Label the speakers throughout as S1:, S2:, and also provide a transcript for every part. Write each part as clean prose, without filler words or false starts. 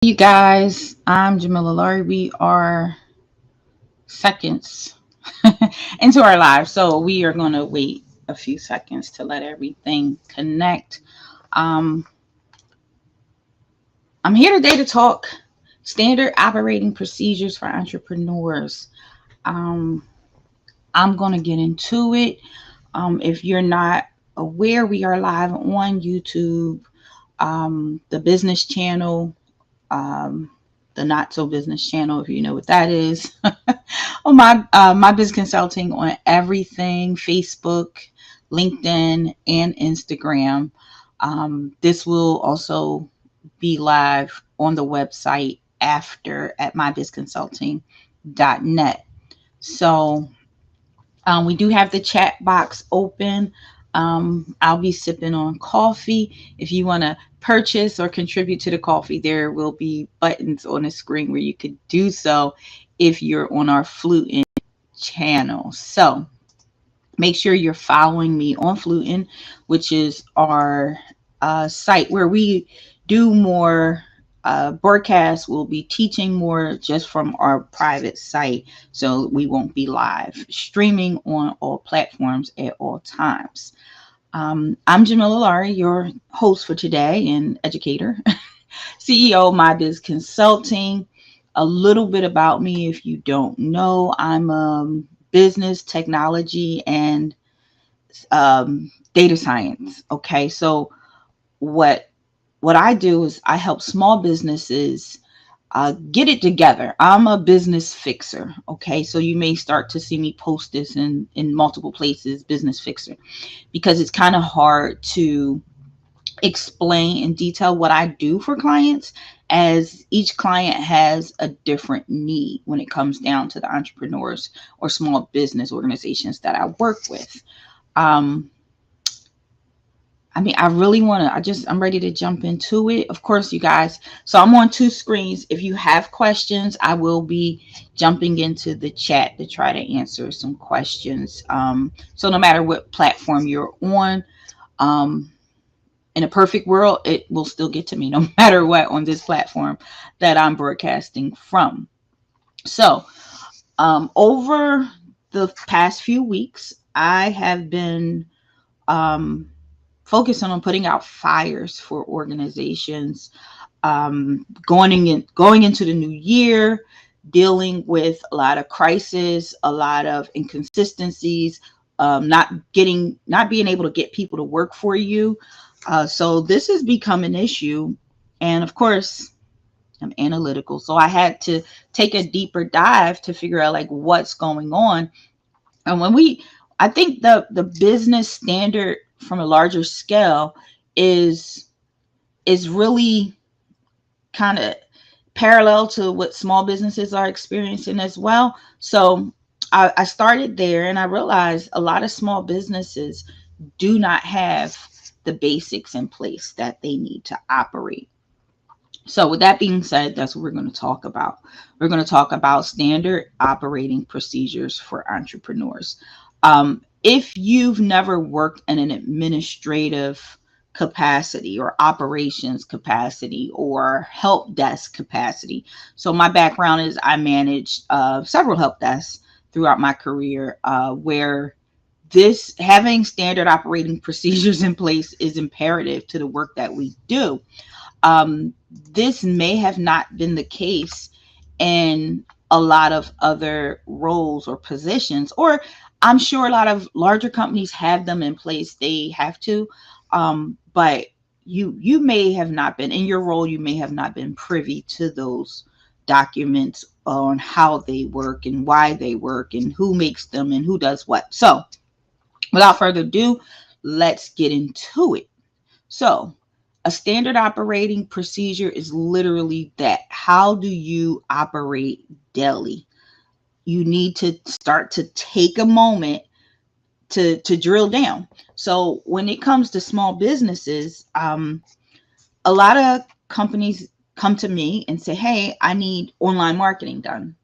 S1: You guys, I'm Jamila Laurie. We are seconds into our live, so we are going to wait a few seconds to let everything connect. Um, I'm here today to talk standard operating procedures for entrepreneurs. Um, I'm going to get into it. If you're not aware, we are live on YouTube, the business channel. Um, the not so business channel, if you know what that is. Oh, my business consulting on everything: Facebook, LinkedIn, and Instagram. This will also be live on the website after at mybizconsulting.net. So we do have the chat box open. I'll be sipping on coffee. If you want to purchase or contribute to the coffee, there will be buttons on the screen where you could do so if you're on our Fluent channel. So make sure you're following me on Fluent, which is our site where we do more broadcasts. We'll be teaching more just from our private site, so we won't be live streaming on all platforms at all times. I'm Jamila Laurie, your host for today and educator, CEO of My Biz Consulting. A little bit about me, if you don't know, I'm business technology and data science. Okay, so what what I do is I help small businesses get it together. I'm a business fixer. Okay, so you may start to see me post this in multiple places, business fixer, because it's kind of hard to explain in detail what I do for clients, as each client has a different need when it comes down to the entrepreneurs or small business organizations that I work with. Um, I really want to, I'm ready to jump into it. Of course, you guys. So I'm on two screens. If you have questions, I will be jumping into the chat to try to answer some questions. So no matter what platform you're on, um, in a perfect world, it will still get to me no matter what on this platform that I'm broadcasting from. So, over the past few weeks, I have been um, focusing on putting out fires for organizations, going into the new year, dealing with a lot of crisis, a lot of inconsistencies, not being able to get people to work for you. So this has become an issue, and of course, I'm analytical, so I had to take a deeper dive to figure out like what's going on. And I think the business standard from a larger scale is is really kind of parallel to what small businesses are experiencing as well. So I started there and I realized a lot of small businesses do not have the basics in place that they need to operate. So with that being said, that's what we're going to talk about. We're going to talk about standard operating procedures for entrepreneurs. If you've never worked in an administrative capacity or operations capacity or help desk capacity. So my background is I managed several help desks throughout my career, where this having standard operating procedures in place is imperative to the work that we do. This may have not been the case in a lot of other roles or positions, or I'm sure a lot of larger companies have them in place. They have to, but you may have not been in your role. You may have not been privy to those documents on how they work and why they work and who makes them and who does what. So, without further ado, let's get into it. So, a standard operating procedure is literally that. How do you operate daily? You need to start to take a moment to drill down. So when it comes to small businesses, a lot of companies come to me and say, hey, I need online marketing done.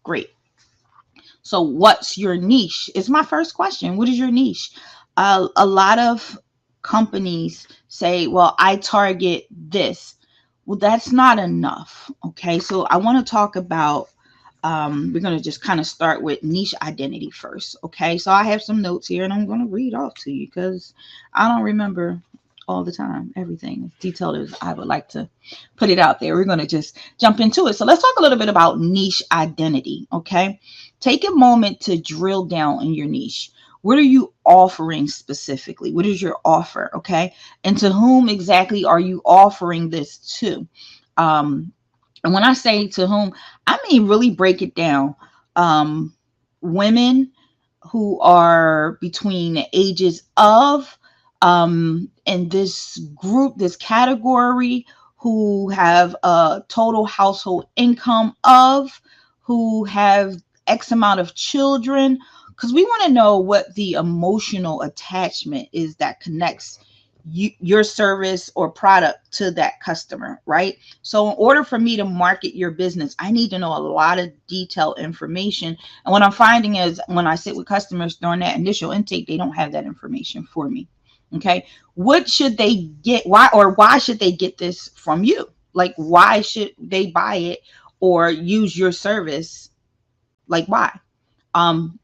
S1: Great. So what's your niche? Is my first question. What is your niche? A lot of companies say, well, I target this. Well, that's not enough. Okay, so I want to talk about, we're going to just kind of start with niche identity first. Okay, so I have some notes here and I'm going to read off to you because I don't remember all the time everything as detailed as I would like to put it out there. We're going to just jump into it. So let's talk a little bit about niche identity. Okay, take a moment to drill down in your niche. What are you offering specifically? What is your offer? Okay, and to whom exactly are you offering this to? Um, and when I say to whom, I mean really break it down. Um, Women who are between the ages of, in this group, this category, who have a total household income of, who have X amount of children, because we want to know what the emotional attachment is that connects your service or product to that customer, right? So in order for me to market your business, I need to know a lot of detailed information. And what I'm finding is when I sit with customers during that initial intake, they don't have that information for me. Okay. What should they get? Why should they get this from you? Like, why should they buy it or use your service? Like, why? Um,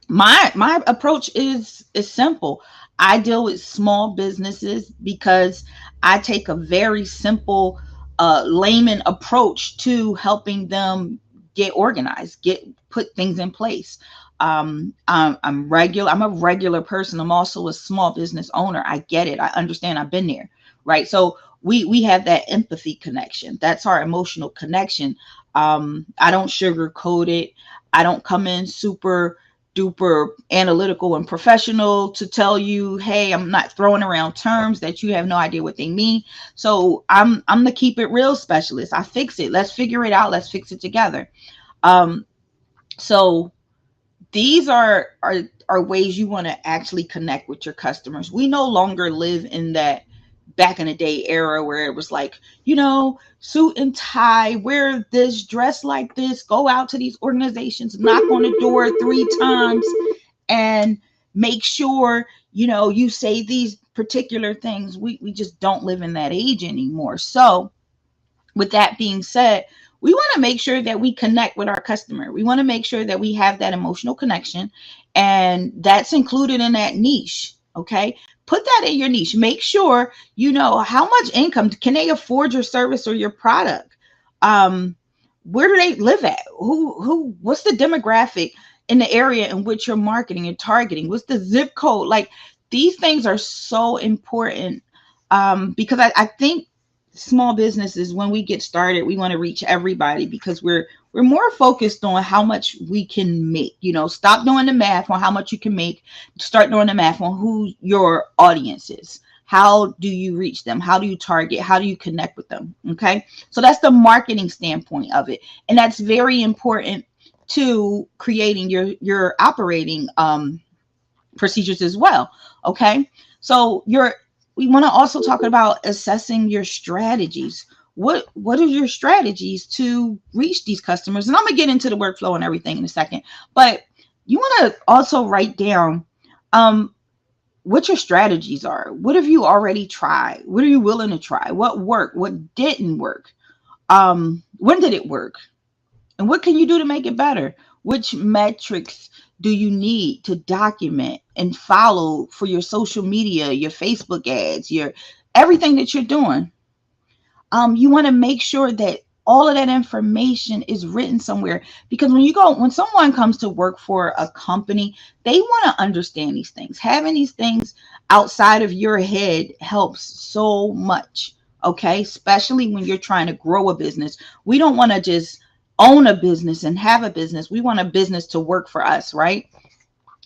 S1: my approach is simple. I deal with small businesses because I take a very simple layman approach to helping them get organized, get put things in place. I'm a regular person. I'm also a small business owner. I get it. I understand. I've been there, right? So we have that empathy connection. That's our emotional connection. I don't sugarcoat it. I don't come in super duper analytical and professional to tell you, hey, I'm not throwing around terms that you have no idea what they mean. So I'm the keep it real specialist. I fix it. Let's figure it out. Let's fix it together. Um, so these are ways you want to actually connect with your customers. We no longer live in that back in the day era where it was like, suit and tie, wear this, dress like this, go out to these organizations, knock on the door 3 times, and make sure you say these particular things. We just don't live in that age anymore. So with that being said, we want to make sure that we connect with our customer. We want to make sure that we have that emotional connection, and that's included in that niche. Okay. Put that in your niche. Make sure you know how much income can they afford your service or your product. Um, where do they live at? What's the demographic in the area in which you're marketing and targeting? What's the zip code? Like, these things are so important, because I think small businesses, when we get started, we want to reach everybody because we're more focused on how much we can make. Stop doing the math on how much you can make. Start doing the math on who your audience is. How do you reach them? How do you target? How do you connect with them? Okay, so that's the marketing standpoint of it, and that's very important to creating your operating procedures as well. Okay, so we want to also talk about assessing your strategies. What are your strategies to reach these customers? And I'm gonna get into the workflow and everything in a second, but you want to also write down what your strategies are. What have you already tried? What are you willing to try? What worked? What didn't work? When did it work? And what can you do to make it better? Which metrics do you need to document and follow for your social media, your Facebook ads, your everything that you're doing? You want to make sure that all of that information is written somewhere, because when someone comes to work for a company, they want to understand these things. Having these things outside of your head helps so much. Okay, especially when you're trying to grow a business. We don't want to just own a business and have a business. We want a business to work for us, right?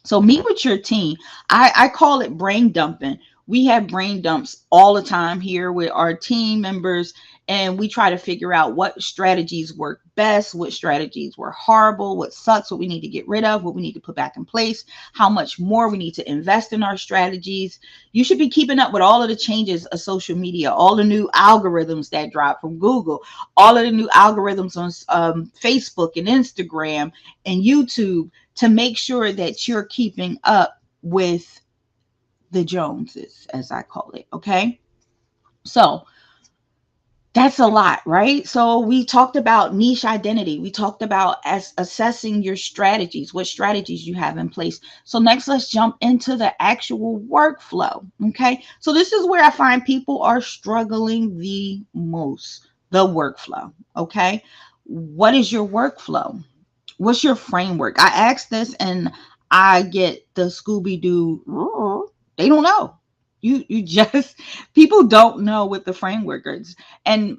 S1: So meet with your team. I call it brain dumping. We have brain dumps all the time here with our team members, and we try to figure out what strategies work best, what strategies were horrible, what sucks, what we need to get rid of, what we need to put back in place, how much more we need to invest in our strategies. You should be keeping up with all of the changes of social media, all the new algorithms that drop from Google, all of the new algorithms on Facebook and Instagram and YouTube, to make sure that you're keeping up with the Joneses, as I call it. Okay. So That's a lot, right? So we talked about niche identity. We talked about as assessing your strategies, what strategies you have in place. So next, let's jump into the actual workflow. Okay. So this is where I find people are struggling the most, the workflow. Okay. What is your workflow? What's your framework? I ask this and I get the Scooby Doo. They don't know. You just people don't know what the framework is, and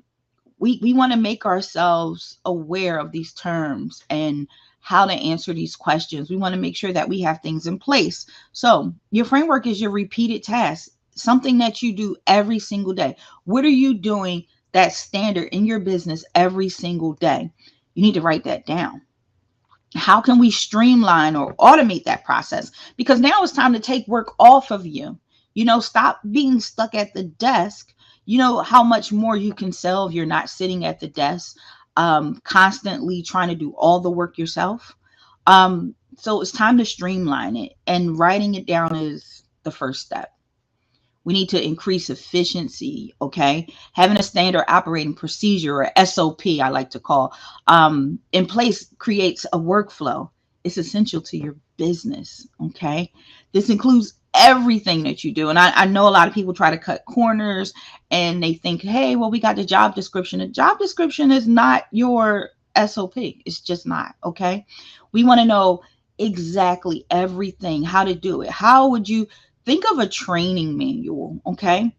S1: we want to make ourselves aware of these terms and how to answer these questions. We want to make sure that we have things in place. So your framework is your repeated task, something that you do every single day. What are you doing that's standard in your business every single day? You need to write that down. How can we streamline or automate that process? Because now it's time to take work off of you. Stop being stuck at the desk. You know how much more you can sell if you're not sitting at the desk, constantly trying to do all the work yourself. So it's time to streamline it, and writing it down is the first step. We need to increase efficiency. Okay. Having a standard operating procedure, or SOP, I like to call, in place creates a workflow. It's essential to your business. Okay. This includes everything that you do. And I know a lot of people try to cut corners and they think, hey, well, we got the job description. The job description is not your SOP. It's just not. Okay. We want to know exactly everything, how to do it. How would you think of a training manual? Okay.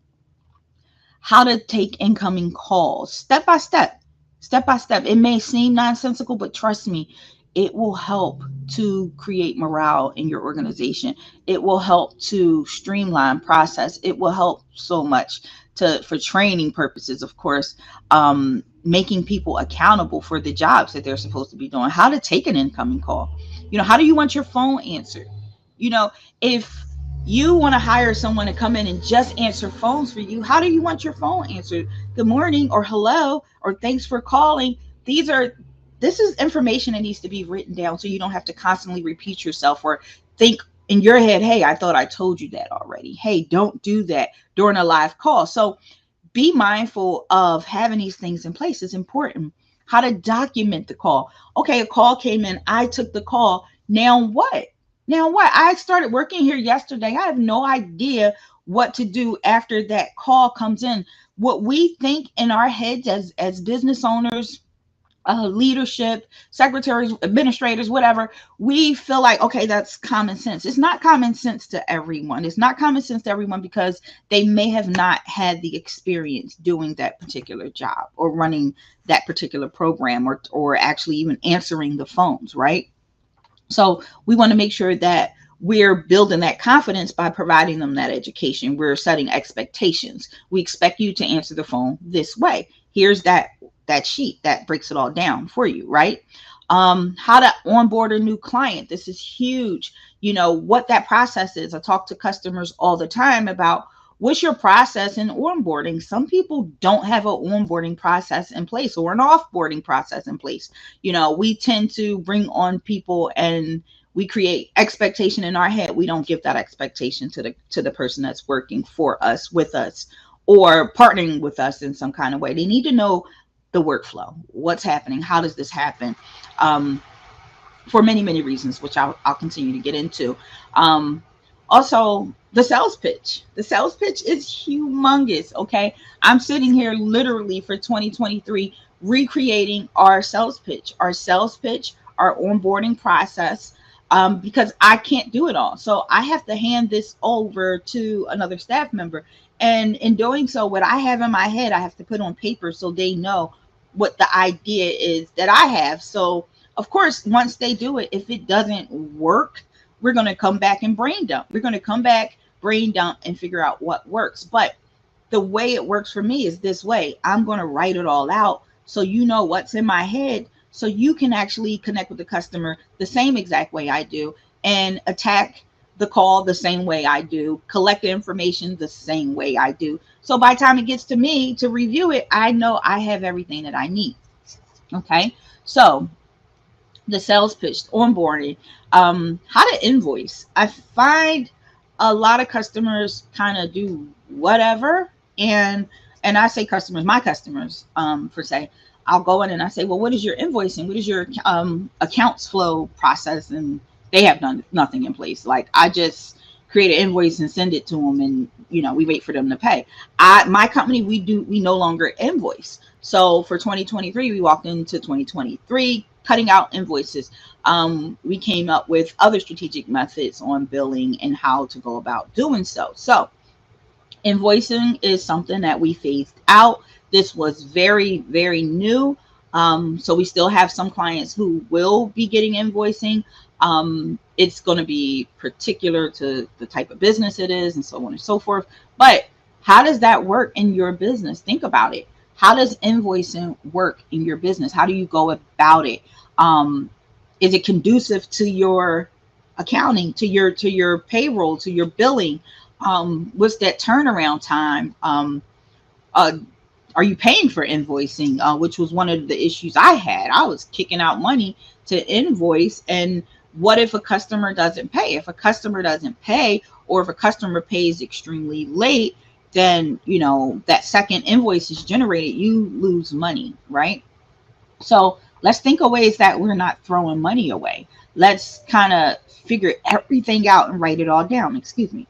S1: How to take incoming calls step by step, step by step. It may seem nonsensical, but trust me, it will help to create morale in your organization. It will help to streamline process. It will help so much to for training purposes, of course, making people accountable for the jobs that they're supposed to be doing. How to take an incoming call. How do you want your phone answered? If you want to hire someone to come in and just answer phones for you, how do you want your phone answered? Good morning, or hello, or thanks for calling. This is information that needs to be written down so you don't have to constantly repeat yourself or think in your head, hey, I thought I told you that already. Hey, don't do that during a live call. So be mindful of having these things in place. It's important. How to document the call. Okay, a call came in. I took the call. Now what? Now what? I started working here yesterday. I have no idea what to do after that call comes in. What we think in our heads as business owners, leadership, secretaries, administrators, whatever, we feel like, okay, that's common sense. It's not common sense to everyone. It's not common sense to everyone because they may have not had the experience doing that particular job or running that particular program or actually even answering the phones, right? So we want to make sure that we're building that confidence by providing them that education. We're setting expectations. We expect you to answer the phone this way. Here's that sheet that breaks it all down for you, right? How to onboard a new client. This is huge. What that process is. I talk to customers all the time about what's your process in onboarding. Some people don't have an onboarding process in place or an offboarding process in place. We tend to bring on people and we create expectation in our head. We don't give that expectation to the person that's working for us, with us, or partnering with us in some kind of way. They need to know the workflow, what's happening, how does this happen, um, for many, many reasons, which I'll continue to get into. Um, Also, the sales pitch. The sales pitch is humongous. Okay. I'm sitting here literally for 2023 recreating our sales pitch, our onboarding process, because I can't do it all. So I have to hand this over to another staff member. And in doing so, what I have in my head, I have to put on paper so they know what the idea is that I have. So, of course, once they do it, if it doesn't work, we're going to come back and brain dump. We're going to come back, brain dump, and figure out what works. But the way it works for me is this way. I'm going to write it all out so you know what's in my head, so you can actually connect with the customer the same exact way I do and attack the call the same way I do, collect the information the same way I do. So by the time it gets to me to review it, I know I have everything that I need. Okay. So the sales pitch, onboarding, how to invoice. I find a lot of customers kind of do whatever, and and I say customers, my customers, per se, I'll go in and I say, well, what is your invoicing? What is your accounts flow process? And they have nothing in place. Like, I just create an invoice and send it to them, and we wait for them to pay. My company, we no longer invoice. So for 2023, we walked into 2023 cutting out invoices. We came up with other strategic methods on billing and how to go about doing so. So invoicing is something that we phased out. This was very, very new. So we still have some clients who will be getting invoicing. It's going to be particular to the type of business it is and so on and so forth. But how does that work in your business? Think about it. How does invoicing work in your business? How do you go about it? Is it conducive to your accounting, to your payroll, to your billing? What's that turnaround time? Uh, are you paying for invoicing? Which was one of the issues I had. I was kicking out money to invoice, and what if a customer doesn't pay? If a customer doesn't pay, or if a customer pays extremely late, then that second invoice is generated, you lose money, right? So let's think of ways that we're not throwing money away. Let's kind of figure everything out and write it all down. Excuse me.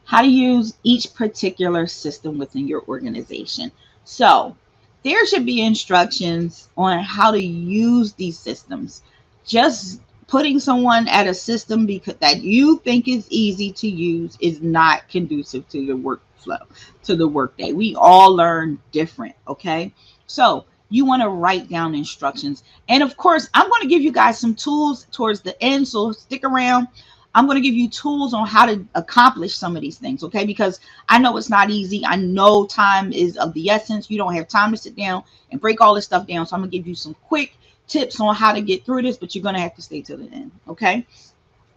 S1: How to use each particular system within your organization. So there should be instructions on how to use these systems. Just putting someone at a system because that you think is easy to use is not conducive to the workflow, to the workday. We all learn different, okay? So you want to write down instructions. And of course, I'm going to give you guys some tools towards the end, so stick around. I'm going to give you tools on how to accomplish some of these things, okay? Because I know it's not easy. I know time is of the essence. You don't have time to sit down and break all this stuff down. So I'm going to give you some quick tips on how to get through this, but you're going to have to stay to the end, okay?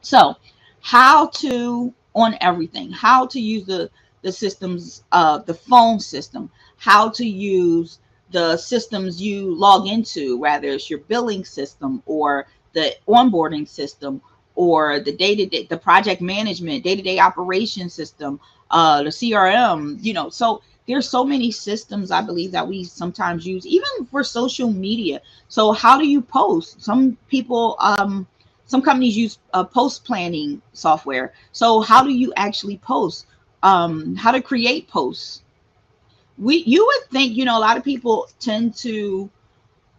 S1: So how to, on everything, how to use the systems, the phone system, how to use the systems you log into, whether it's your billing system or the onboarding system, or the day-to-day, the project management, day-to-day operation system, the CRM, so there's so many systems I believe that we sometimes use, even for social media. So how do you post? Some people, some companies use post planning software. So how do you actually post? How to create posts? You would think, a lot of people tend to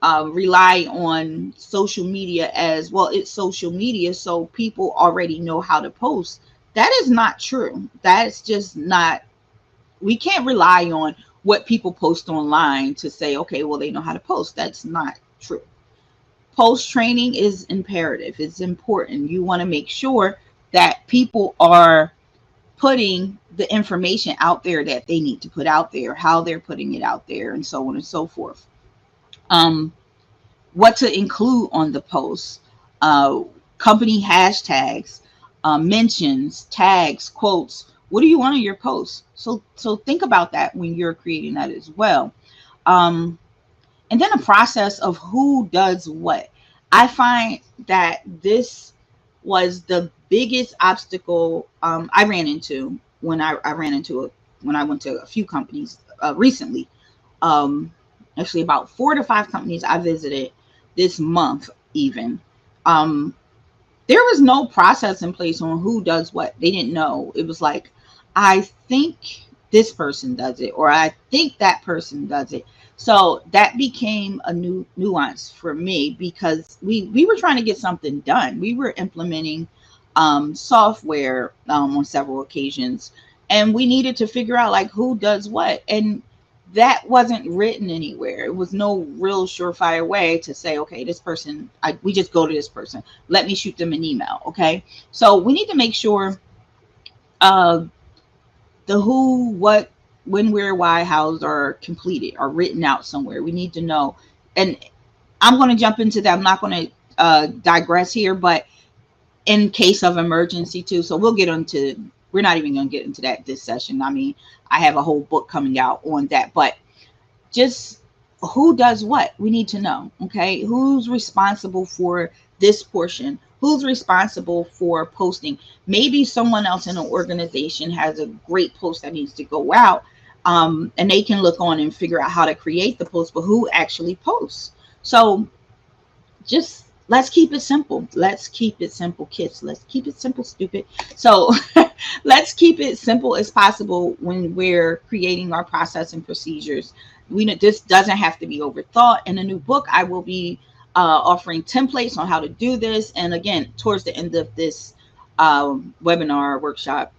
S1: rely on social media as well. It's social media, so people already know how to post. That is not true. That's just not, we can't rely on what people post online to say, okay, well, they know how to post. That's not true. Post training is imperative. It's important. You want to make sure that people are putting the information out there that they need to put out there, how they're putting it out there, and so on and so forth. What to include on the post, company hashtags, mentions, tags, quotes. What do you want on your post? So think about that when you're creating that as well. And then a process of who does what. I find that this was the biggest obstacle I ran into when I went to a few companies recently. Actually, about 4 to 5 companies I visited this month even. There was no process in place on who does what. They didn't know. It was like, I think this person does it, or I think that person does it. So that became a new nuance for me, because we were trying to get something done. We were implementing software on several occasions, and we needed to figure out like who does what. And that wasn't written anywhere. It was no real surefire way to say, okay, this person, we just go to this person. Let me shoot them an email. Okay. So we need to make sure the who, what, when, where, why, hows are completed, are written out somewhere. We need to know. And I'm going to jump into that. I'm not going to digress here, but in case of emergency too. So we'll get into, we're not even going to get into that this session. I mean, I have a whole book coming out on that, but just who does what, we need to know. Okay. Who's responsible for this portion? Who's responsible for posting? Maybe someone else in an organization has a great post that needs to go out. and they can look on and figure out how to create the post, but who actually posts. So just let's keep it simple. Let's keep it simple, kids. Let's keep it simple, stupid. So let's keep it simple as possible when we're creating our process and procedures. We know this doesn't have to be overthought. In a new book, I will be offering templates on how to do this. And again, towards the end of this webinar, workshop,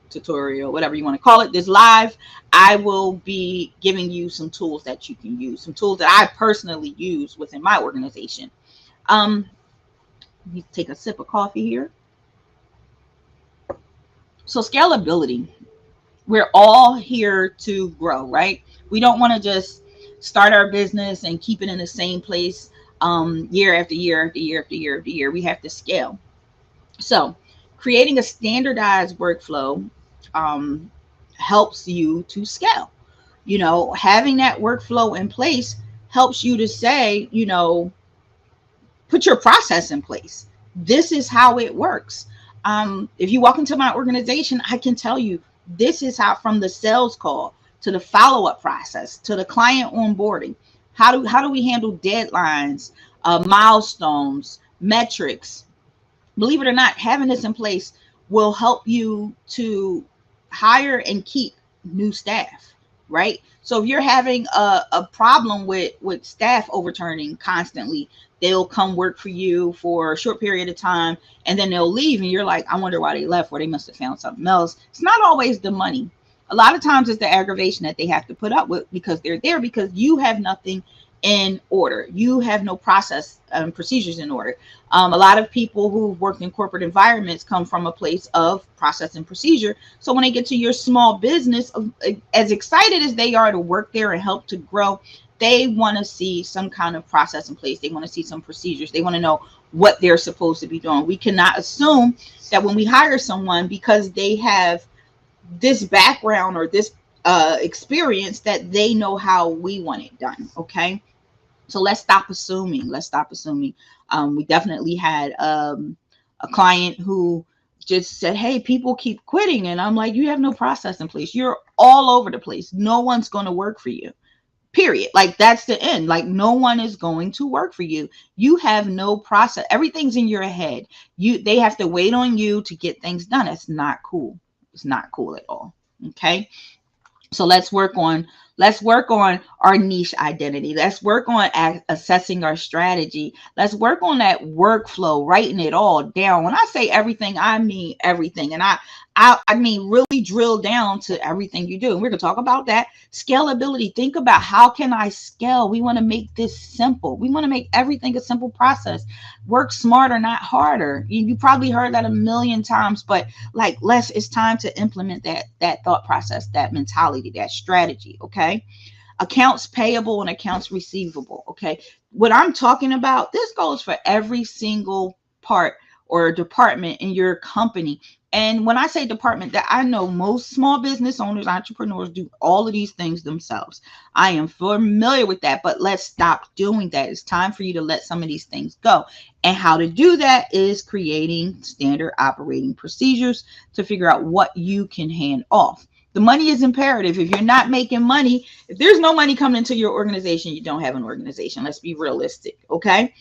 S1: tutorial, whatever you want to call it, this live, I will be giving you some tools that you can use, some tools that I personally use within my organization. Let me take a sip of coffee here. So scalability, we're all here to grow, right? We don't want to just start our business and keep it in the same place year after year after year after year after year. We have to scale. So creating a standardized workflow helps you to scale. You know, having that workflow in place helps you to say, you know, put your process in place. This is how it works. If you walk into my organization, I can tell you this is how, from the sales call to the follow-up process to the client onboarding, how do we handle deadlines, milestones, metrics. Believe it or not, having this in place will help you to hire and keep new staff, right? So if you're having a problem with staff overturning constantly, they'll come work for you for a short period of time and then they'll leave and you're like, I wonder why they left, or they must have found something else. It's not always the money. A lot of times it's the aggravation that they have to put up with because they're there because you have nothing in order. You have no process and procedures in order. A lot of people who've worked in corporate environments come from a place of process and procedure. So when they get to your small business, as excited as they are to work there and help to grow, they want to see some kind of process in place. They want to see some procedures. They want to know what they're supposed to be doing. We cannot assume that when we hire someone because they have this background or this experience that they know how we want it done. Okay. So let's stop assuming. Let's stop assuming. We definitely had a client who just said, hey, people keep quitting. And I'm like, you have no process in place. You're all over the place. No one's going to work for you. Period. Like that's the end. Like no one is going to work for you. You have no process. Everything's in your head. They have to wait on you to get things done. It's not cool. It's not cool at all. Okay. So let's work on our niche identity. Let's work on assessing our strategy. Let's work on that workflow, writing it all down. When I say everything, I mean everything. And I mean really drill down to everything you do. And we're going to talk about that. Scalability. Think about how can I scale? We want to make this simple. We want to make everything a simple process. Work smarter, not harder. You probably heard that a million times, but like it's time to implement that thought process, that mentality, that strategy. Okay. Accounts payable and accounts receivable. Okay. What I'm talking about, this goes for every single part or department in your company. And when I say department, that I know most small business owners, entrepreneurs do all of these things themselves. I am familiar with that, but let's stop doing that. It's time for you to let some of these things go. And how to do that is creating standard operating procedures to figure out what you can hand off. The money is imperative. If you're not making money, if there's no money coming into your organization, you don't have an organization. Let's be realistic. Okay.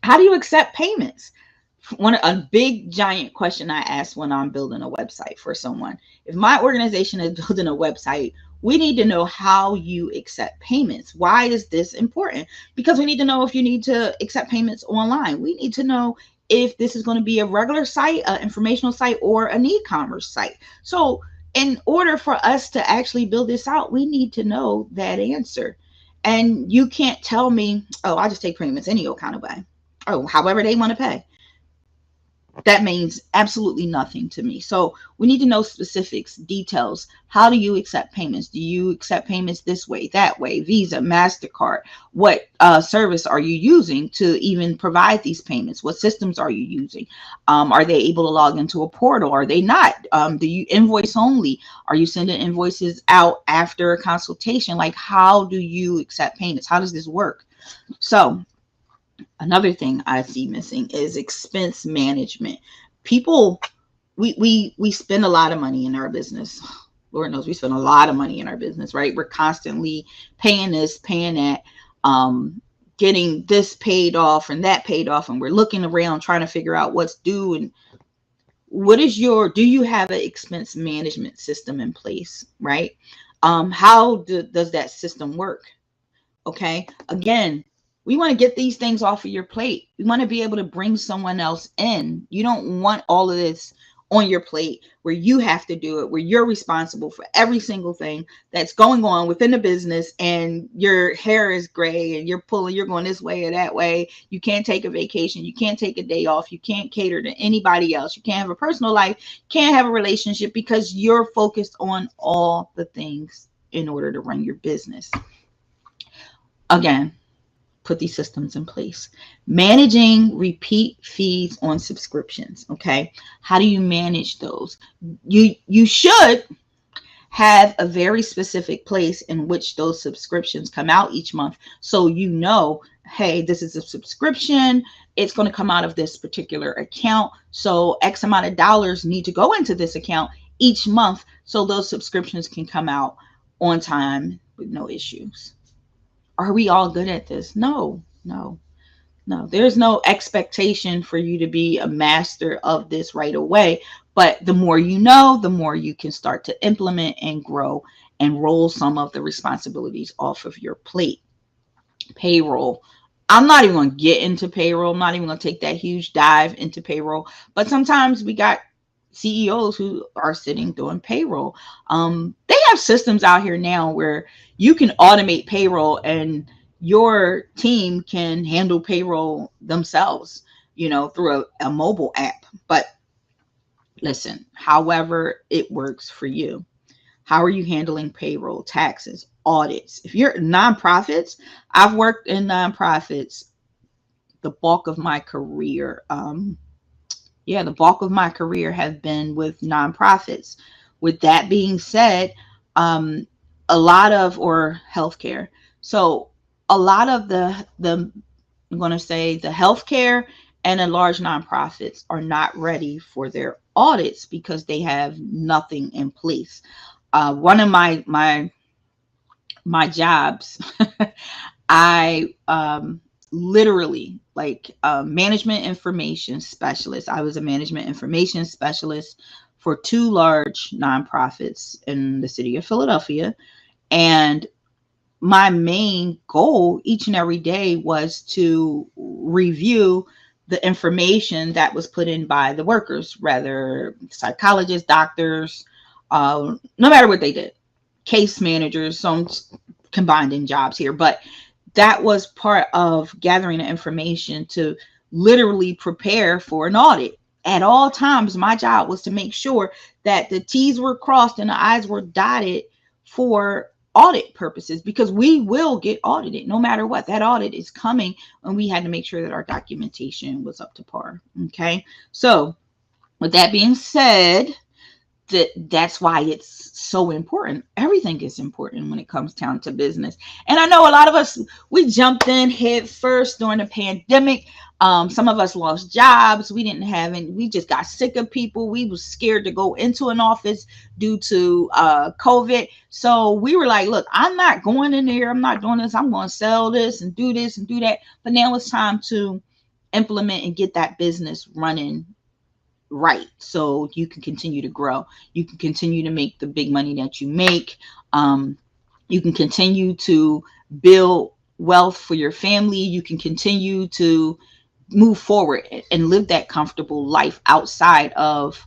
S1: How do you accept payments? A big giant question I ask when I'm building a website for someone. If my organization is building a website, we need to know how you accept payments. Why is this important? Because we need to know if you need to accept payments online. We need to know if this is going to be a regular site, an informational site, or an e-commerce site. So in order for us to actually build this out, we need to know that answer. And you can't tell me, oh, I just take payments any old kind of way. Oh, however they want to pay. That means absolutely nothing to me. So we need to know specifics, details. How do you accept payments? Do you accept payments this way, that way, Visa, MasterCard? What service are you using to even provide these payments? What systems are you using? Are they able to log into a portal? Are they not? Do you invoice only? Are you sending invoices out after a consultation? Like, how do you accept payments? How does this work? So another thing I see missing is expense management. People, we spend a lot of money in our business. Lord knows we spend a lot of money in our business, right? We're constantly paying this, paying that, getting this paid off and that paid off. And we're looking around trying to figure out what's due. And what is do you have an expense management system in place, right? How does that system work? Okay. Again, we want to get these things off of your plate. We want to be able to bring someone else in. You don't want all of this on your plate where you have to do it, where you're responsible for every single thing that's going on within the business, and your hair is gray and you're going this way or that way. You can't take a vacation. You can't take a day off. You can't cater to anybody else. You can't have a personal life. Can't have a relationship because you're focused on all the things in order to run your business. Again, put these systems in place. Managing repeat fees on subscriptions. Okay. How do you manage those? You should have a very specific place in which those subscriptions come out each month. So you know, hey, this is a subscription. It's going to come out of this particular account. So X amount of dollars need to go into this account each month. So those subscriptions can come out on time with no issues. Are we all good at this? No. There's no expectation for you to be a master of this right away. But the more you know, the more you can start to implement and grow and roll some of the responsibilities off of your plate. Payroll. I'm not even going to get into payroll. I'm not even going to take that huge dive into payroll. But sometimes we got CEOs who are sitting doing payroll. They have systems out here now where you can automate payroll and your team can handle payroll themselves, through a mobile app. But listen, however it works for you. How are you handling payroll, taxes, audits? If you're nonprofits, I've worked in nonprofits the bulk of my career. The bulk of my career has been with nonprofits. With that being said, a lot of, or healthcare. So a lot of the I'm going to say the healthcare and the large nonprofits are not ready for their audits because they have nothing in place. One of my jobs, I literally management information specialist. I was a management information specialist for 2 large nonprofits in the city of Philadelphia. And my main goal each and every day was to review the information that was put in by the workers, rather psychologists, doctors, no matter what they did, case managers, some combined in jobs here, but that was part of gathering the information to literally prepare for an audit. At all times, my job was to make sure that the T's were crossed and the I's were dotted for audit purposes, because we will get audited no matter what. That audit is coming, and we had to make sure that our documentation was up to par. Okay. So with that being said, that's why it's so important. Everything is important when it comes down to business. And I know a lot of us, we jumped in head first during the pandemic. Some of us lost jobs. We didn't have any, we just got sick of people. We was scared to go into an office due to COVID. So we were like, look, I'm not going in there. I'm not doing this. I'm going to sell this and do that. But now it's time to implement and get that business running right, so you can continue to grow. You can continue to make the big money that you make. You can continue to build wealth for your family. You can continue to move forward and live that comfortable life outside of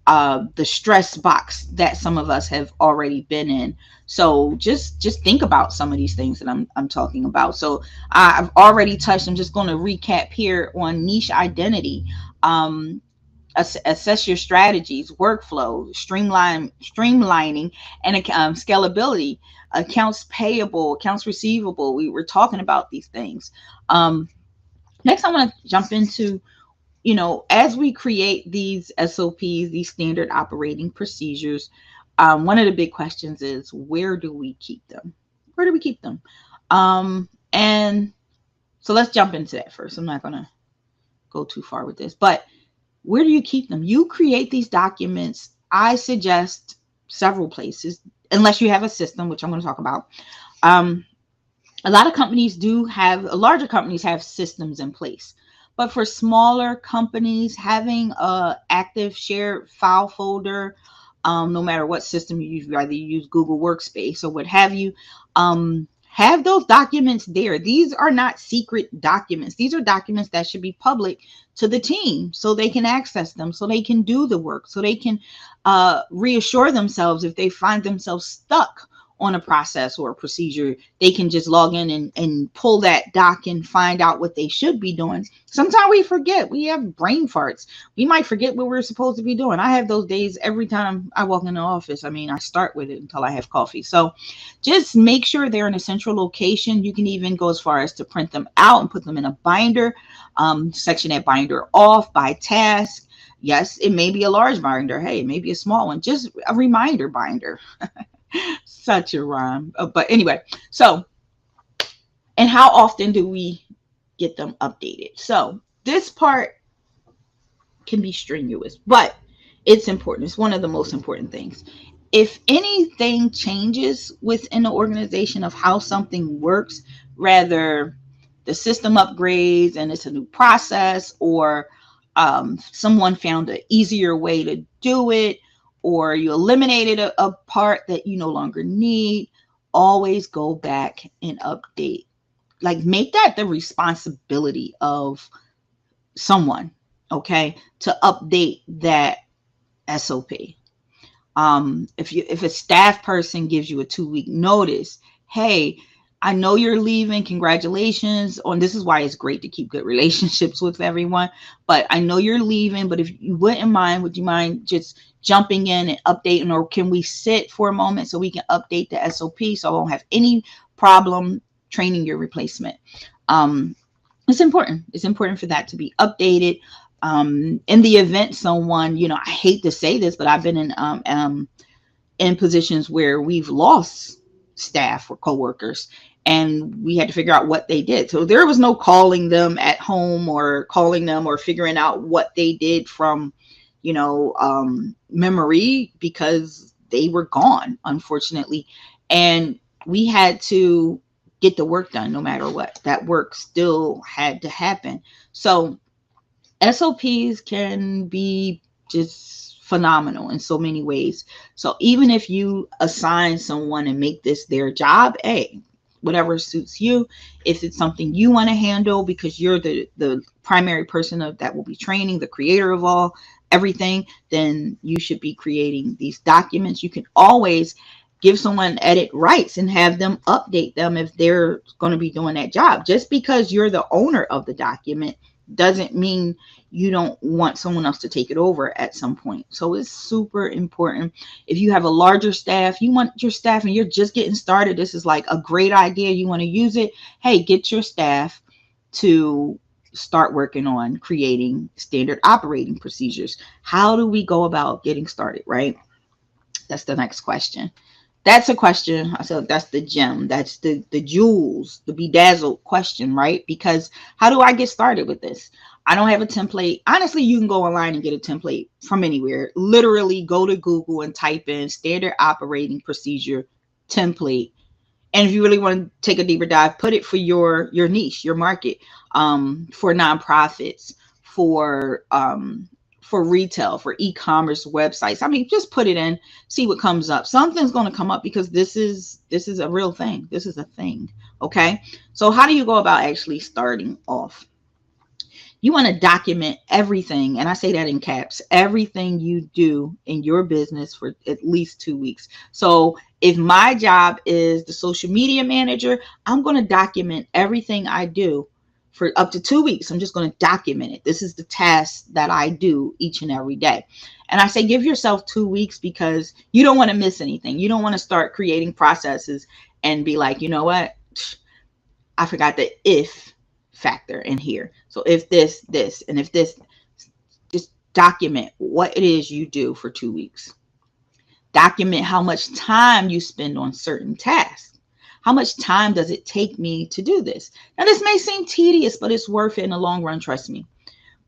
S1: the stress box that some of us have already been in. So just think about some of these things that I'm talking about. So I've already touched. I'm just going to recap here on niche identity. Assess your strategies, workflow, streamlining, and scalability, accounts payable, accounts receivable. We were talking about these things. Next, I want to jump into, as we create these SOPs, these standard operating procedures, one of the big questions is, where do we keep them? And so let's jump into that first. I'm not going to go too far with this, but where do you keep them? You create these documents. I suggest several places, unless you have a system, which I'm going to talk about. Um, a lot of companies larger companies have systems in place. But for smaller companies, having a active shared file folder, no matter what system you use, whether you use Google Workspace or what have you, have those documents there. These are not secret documents. These are documents that should be public to the team so they can access them, so they can do the work, so they can reassure themselves if they find themselves stuck on a process or a procedure. They can just log in and pull that doc and find out what they should be doing. Sometimes we forget. We have brain farts. We might forget what we're supposed to be doing. I have those days every time I walk in the office. I mean, I start with it until I have coffee. So just make sure they're in a central location. You can even go as far as to print them out and put them in a binder, section that binder off by task. Yes, it may be a large binder. Hey, it may be a small one. Just a reminder binder. Such a rhyme. But anyway, so, and how often do we get them updated? So this part can be strenuous, but it's important. It's one of the most important things. If anything changes within the organization of how something works, rather the system upgrades and it's a new process, or someone found an easier way to do it, or you eliminated a part that you no longer need, always go back and update. Like, make that the responsibility of someone, okay, to update that SOP. If a staff person gives you a 2-week notice, hey, I know you're leaving. Congratulations on this. Is why it's great to keep good relationships with everyone. But I know you're leaving, but if you wouldn't mind, would you mind just jumping in and updating, or can we sit for a moment so we can update the SOP so I won't have any problem training your replacement? It's important. It's important for that to be updated. In the event someone, I hate to say this, but I've been in positions where we've lost staff or coworkers, and we had to figure out what they did. So there was no calling them at home or calling them or figuring out what they did from, memory, because they were gone, unfortunately. And we had to get the work done no matter what. That work still had to happen. So SOPs can be just phenomenal in so many ways. So even if you assign someone and make this their job, hey, whatever suits you. If it's something you want to handle because you're the primary person that will be training, the creator of everything, then you should be creating these documents. You can always give someone edit rights and have them update them if they're going to be doing that job. Just because you're the owner of the document doesn't mean you don't want someone else to take it over at some point. So it's super important. If you have a larger staff, you want your staff and you're just getting started, this is like a great idea, you want to use it, hey, get your staff to start working on creating standard operating procedures. How do we go about getting started, right? That's the next question. That's a question. So that's the gem. That's the jewels, the bedazzled question, right? Because how do I get started with this? I don't have a template. Honestly, you can go online and get a template from anywhere. Literally go to Google and type in standard operating procedure template. And if you really want to take a deeper dive, put it for your niche, your market, for nonprofits, for retail, for e-commerce websites. I mean, just put it in, see what comes up. Something's going to come up because this is a real thing. This is a thing. Okay. So how do you go about actually starting off? You want to document everything. And I say that in caps, everything you do in your business for at least 2 weeks. So if my job is the social media manager, I'm going to document everything I do for up to 2 weeks. I'm just going to document it. This is the task that I do each and every day. And I say, give yourself 2 weeks because you don't want to miss anything. You don't want to start creating processes and be like, you know what? I forgot the if factor in here. So if this, and if this, just document what it is you do for 2 weeks. Document how much time you spend on certain tasks. How much time does it take me to do this? Now, this may seem tedious, but it's worth it in the long run. Trust me.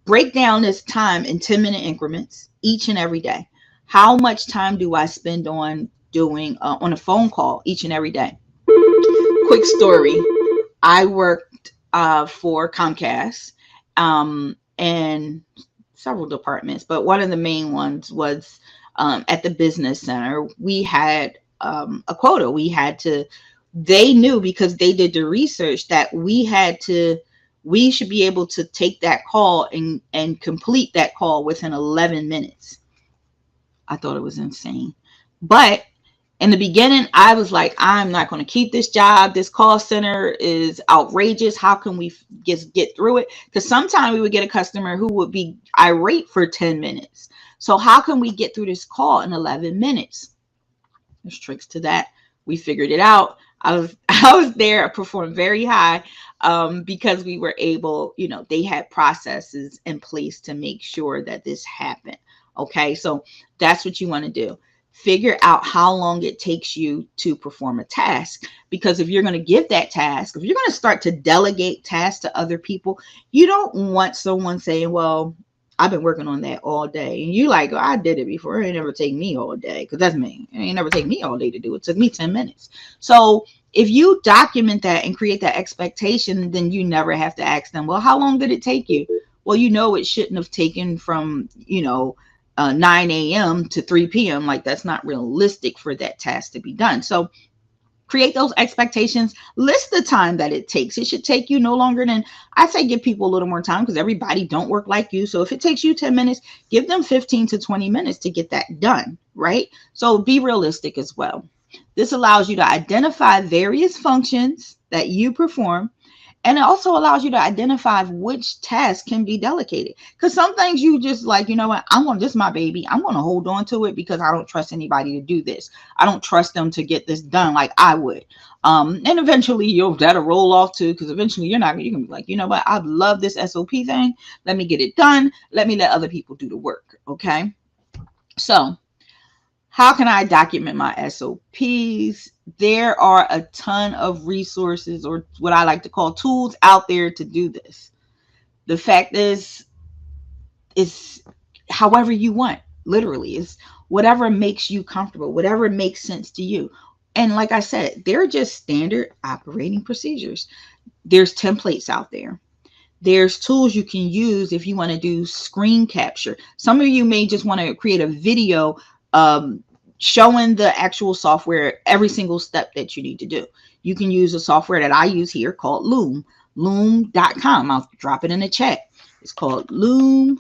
S1: Break down this time in 10-minute increments each and every day. How much time do I spend on doing on a phone call each and every day? Quick story. I worked for Comcast and several departments, but one of the main ones was at the business center. We had a quota. They knew because they did the research that we should be able to take that call and complete that call within 11 minutes. I thought it was insane. But in the beginning, I was like, I'm not going to keep this job. This call center is outrageous. How can we just get through it? Because sometimes we would get a customer who would be irate for 10 minutes. So how can we get through this call in 11 minutes? There's tricks to that. We figured it out. I was there. I performed very high because we were able, they had processes in place to make sure that this happened. Okay, so that's what you want to do. Figure out how long it takes you to perform a task. Because if you're going to give that task, if you're going to start to delegate tasks to other people, you don't want someone saying, well, I've been working on that all day. And you like, oh, I did it before. It ain't never take me all day. Because that's me. It ain't never take me all day to do it. It took me 10 minutes. So if you document that and create that expectation, then you never have to ask them, well, how long did it take you? Well, it shouldn't have taken from, 9 a.m. to 3 p.m. Like, that's not realistic for that task to be done. So create those expectations. List the time that it takes. It should take you no longer than, I say, give people a little more time because everybody don't work like you. So if it takes you 10 minutes, give them 15 to 20 minutes to get that done, right? So be realistic as well. This allows you to identify various functions that you perform. And it also allows you to identify which tasks can be delegated. Because some things you just like, you know what, this is my baby. I'm going to hold on to it because I don't trust anybody to do this. I don't trust them to get this done like I would. And eventually that'll roll off too, because eventually you're going to be like, you know what, I love this SOP thing. Let me get it done. Let me let other people do the work. Okay. So how can I document my SOPs? There are a ton of resources, or what I like to call tools, out there to do this. The fact is however you want, literally. It's whatever makes you comfortable, whatever makes sense to you. And like I said, they're just standard operating procedures. There's templates out there. There's tools you can use if you want to do screen capture. Some of you may just want to create a video showing the actual software, every single step that you need to do. You can use a software that I use here called Loom, loom.com. I'll drop it in the chat. It's called loom.com.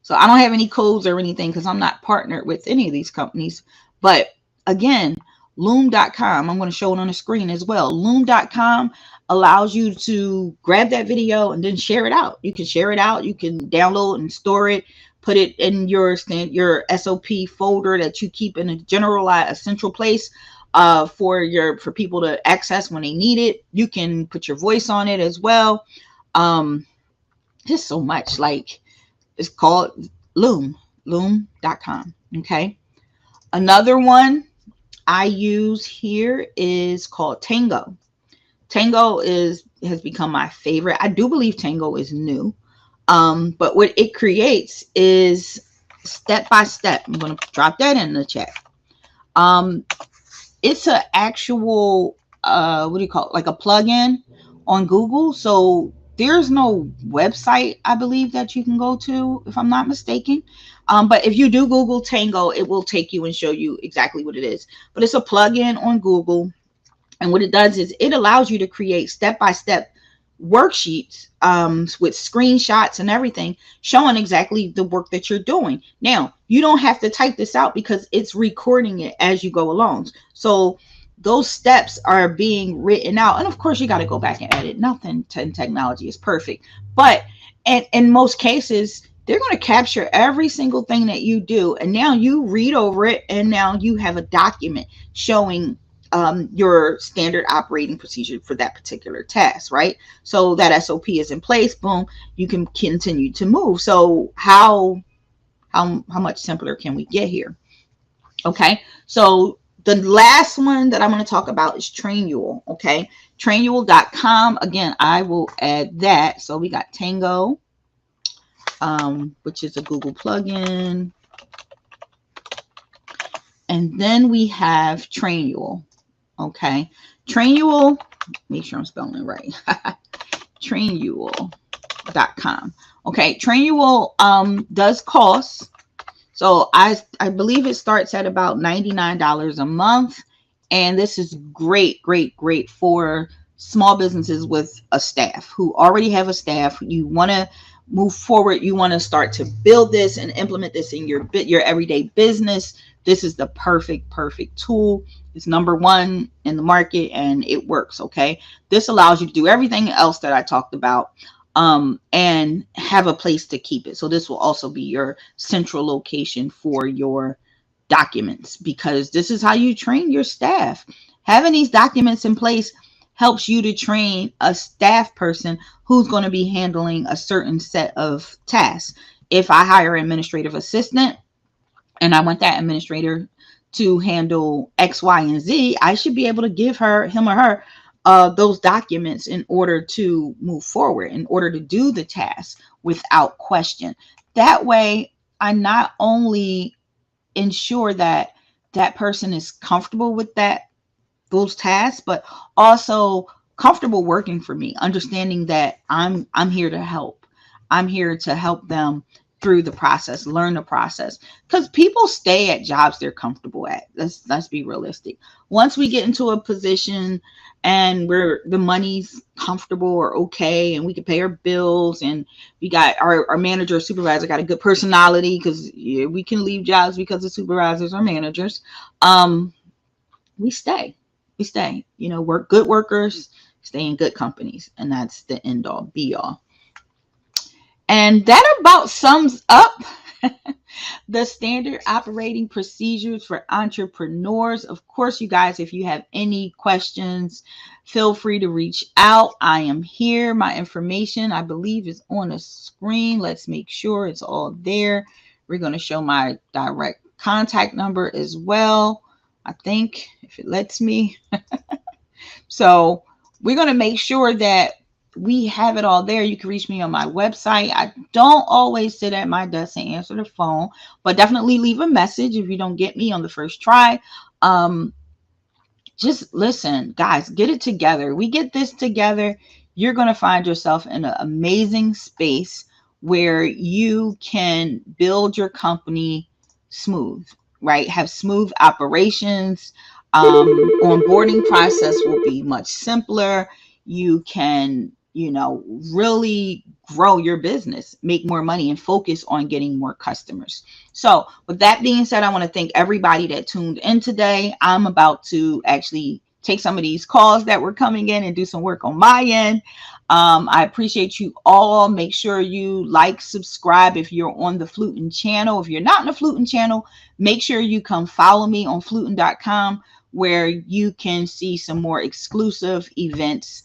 S1: So I don't have any codes or anything because I'm not partnered with any of these companies. But again, loom.com, I'm going to show it on the screen as well. Loom.com allows you to grab that video and then share it out. You can share it out. You can download and store it. Put it in your SOP folder that you keep in a central place for people to access when they need it. You can put your voice on it as well. Just so much. Like, it's called loom.com. Okay. Another one I use here is called Tango. Tango has become my favorite. I do believe Tango is new. But what it creates is step by step. I'm going to drop that in the chat. It's an actual, what do you call it? Like a plugin on Google. So there's no website, I believe, that you can go to, if I'm not mistaken. But if you do Google Tango, it will take you and show you exactly what it is. But it's a plugin on Google. And what it does is it allows you to create step-by-step worksheets with screenshots and everything showing exactly the work that you're doing. Now, you don't have to type this out because it's recording it as you go along. So those steps are being written out. And of course, you got to go back and edit. Nothing in technology is perfect. But in most cases, they're going to capture every single thing that you do. And now you read over it. And now you have a document showing your standard operating procedure for that particular task, right? So that SOP is in place. Boom, you can continue to move. So how much simpler can we get here? Okay, so the last one that I'm going to talk about is Trainual. Okay, Trainual.com. Again, I will add that. So we got Tango, which is a Google plugin. And then we have Trainual. Okay. Trainual, make sure I'm spelling it right. Trainual.com. Okay. Trainual does cost. So I believe it starts at about $99 a month. And this is great, great, great for small businesses with a staff who already have a staff. You want to move forward. You want to start to build this and implement this in your everyday business. This is the perfect tool. It's #1 in the market and it works. Okay. This allows you to do everything else that I talked about, and have a place to keep it. So this will also be your central location for your documents, because this is how you train your staff. Having these documents in place helps you to train a staff person who's going to be handling a certain set of tasks. If I hire an administrative assistant and I want that administrator to handle X, Y, and Z, I should be able to give him or her those documents in order to move forward, in order to do the task without question. That way, I not only ensure that that person is comfortable with those tasks, but also comfortable working for me, understanding that I'm here to help. I'm here to help them through the process, learn the process, because people stay at jobs they're comfortable at. Let's be realistic. Once we get into a position and the money's comfortable or okay, and we can pay our bills, and we got our manager or supervisor got a good personality, because we can leave jobs because of supervisors or managers. We stay. Good workers stay in good companies, and that's the end all be all. And that about sums up the standard operating procedures for entrepreneurs. Of course, you guys, if you have any questions, feel free to reach out. I am here. My information, I believe, is on the screen. Let's make sure it's all there. We're going to show my direct contact number as well, I think, if it lets me. So we're going to make sure that we have it all there. You can reach me on my website. I don't always sit at my desk and answer the phone, but definitely leave a message if you don't get me on the first try. Just listen, guys, get it together. We get this together. You're going to find yourself in an amazing space where you can build your company smooth, right? Have smooth operations. Onboarding process will be much simpler. You can, really grow your business, make more money, and focus on getting more customers. So with that being said, I want to thank everybody that tuned in today. I'm about to actually take some of these calls that were coming in and do some work on my end. I appreciate you all. Make sure you subscribe if you're on the Flutin channel. If you're not on the Flutin channel, make sure you come follow me on flutin.com, where you can see some more exclusive events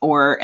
S1: or